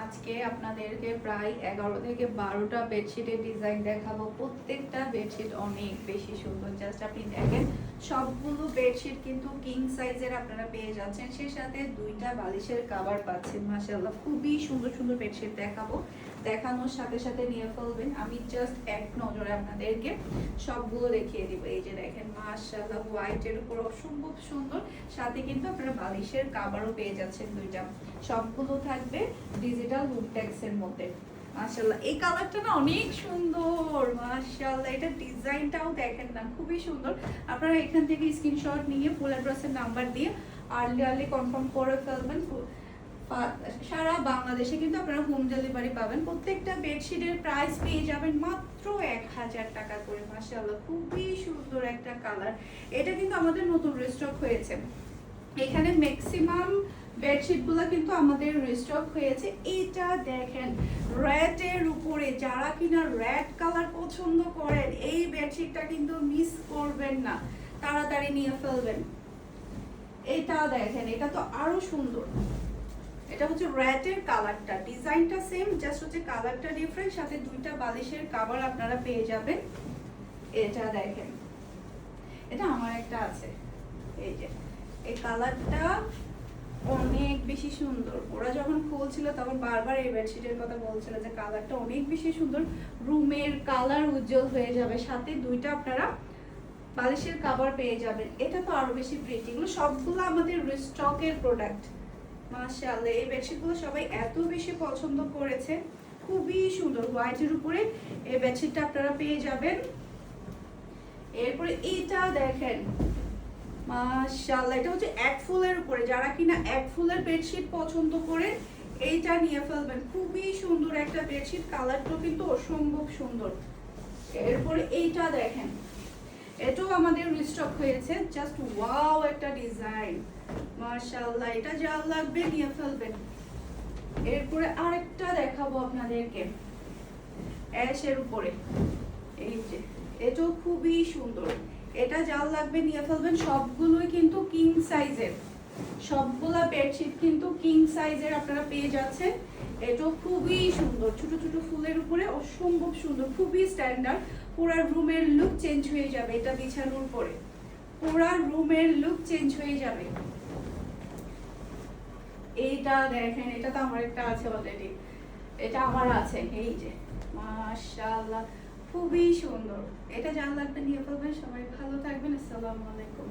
আজকে আপনাদেরকে প্রায় 11 থেকে 12টা বেডশিটের ডিজাইন দেখাবো। প্রত্যেকটা বেডশিট অনেক বেশি সুন্দর। জাস্ট আপনি দেখেন, সবগুলো বেডশিট কিন্তু কিং সাইজের আপনারা পেয়ে যাচ্ছেন, সেই সাথে 2টা বালিশের কভার পাচ্ছেন। মাশাআল্লাহ, খুবই সুন্দর সুন্দর বেডশিট দেখাবো। দেখানোর সাথে সাথে নিয়ে ফেলবেন। আমি জাস্ট এক নজরে আপনাদেরকে সবগুলো দেখিয়ে দিব। এই যে দেখেন, মাশাআল্লাহ, হোয়াইটের উপর অসম্ভব সুন্দর, সাথে কিন্তু আপনারা বালিশের কভারও পেয়ে যাচ্ছেন 2টা। সবগুলো থাকবে ডিজিটাল লুটেক্স এর মধ্যে। মাশাআল্লাহ, এই কালারটা না অনেক সুন্দর। মাশাআল্লাহ, এটা ডিজাইনটাও দেখেন না, খুবই সুন্দর। আপনারা এখান থেকে স্ক্রিনশট নিয়ে ফুল অ্যাড্রেসের নাম্বার দিয়ে আর্লি কনফার্ম করে ফেলবেন। সারা বাংলাদেশে কিন্তু আপনারা হোম ডেলিভারি পাবেন। প্রত্যেকটা বেডশিটের প্রাইস পেয়ে যাবেন মাত্র 1000 টাকা করে। মাশাআল্লাহ, খুবই সুন্দর একটা কালার। এটা কিন্তু আমাদের নতুন রিস্টক হয়েছে। এখানে ম্যাক্সিমাম বেডশিটগুলো কিন্তু আমাদের রিস্টক হয়েছে। এটা দেখেন, রেডের উপরে যারা কিনা রেড কালার পছন্দ করেন, এই বেডশিটটা কিন্তু মিস করবেন না, তাড়াতাড়ি নিয়ে ফেলবেন। এটা দেখেন, এটা তো আরো সুন্দর। এটা হচ্ছে রেডের কালারটা, ডিজাইনটা সেম, জাস্ট হচ্ছে কালারটা ডিফারেন্ট, সাথে 2টা বালিশের কভার আপনারা পেয়ে যাবেন। এটা দেখেন, এটা আমার একটা আছে। এই যে এই কালারটা অনেক বেশি সুন্দর। ওরা যখন খুলছিল তখন বারবার এই বেডশিটের কথা বলছিল যে কালারটা অনেক বেশি সুন্দর, রুমের কালার উজ্জ্বল হয়ে যাবে, সাথে 2টা আপনারা বালিশের কভার পেয়ে যাবেন। এটা তো আরো বেশি প্রিটি। এগুলো সবগুলো আমাদের রিস্টকের প্রোডাক্ট। মাশাআল্লাহ, এই বেডশিটগুলো সবাই এত বেশি পছন্দ করেছে, খুবই সুন্দর। হোয়াইটের উপরে এই বেডশিটটা আপনারা পেয়ে যাবেন। এরপরে এটা দেখেন, মাশাআল্লাহ, এটা হচ্ছে এক ফুলের উপরে। যারা কিনা এক ফুলের বেডশিট পছন্দ করে এইটা নিয়ে ফেলবেন। খুবই সুন্দর একটা বেডশিট, কালারটাও কিন্তু অসম্ভব সুন্দর। এরপরে এইটা দেখেন, এটাও আমাদের রিস্টক হয়েছে। জাস্ট ওয়াও একটা ডিজাইন, মাশাআল্লাহ, এটা যা লাগবে নিয়ে ফেলবেন। এরপরে আরেকটা দেখাবো আপনাদেরকে অ্যাশের উপরে। এই যে এটাও খুবই সুন্দর, এটা যা লাগবে নিয়ে ফেলবেন। সবগুলোই কিন্তু কিং সাইজের, সবগুলা বেডশিট কিন্তু কিং সাইজের আপনারা পেয়ে যাচ্ছেন। এটাও খুবই সুন্দর, ছোট ছোট ফুলের উপরে অসম্ভব সুন্দর, খুবই স্ট্যান্ডার্ড। পুরা রুমের লুক চেঞ্জ হয়ে যাবে এটা বিছানোর পরে, পুরা রুমের লুক চেঞ্জ হয়ে যাবে। এইটা দেখেন, এটা তো আমার একটা আছে অলরেডি, এটা আমার আছে। এই যে মাশাআল্লাহ, খুবই সুন্দর। এটা যা লাগবে নিয়ে ফেলবেন। সবাই ভালো থাকবেন। আসসালামু আলাইকুম।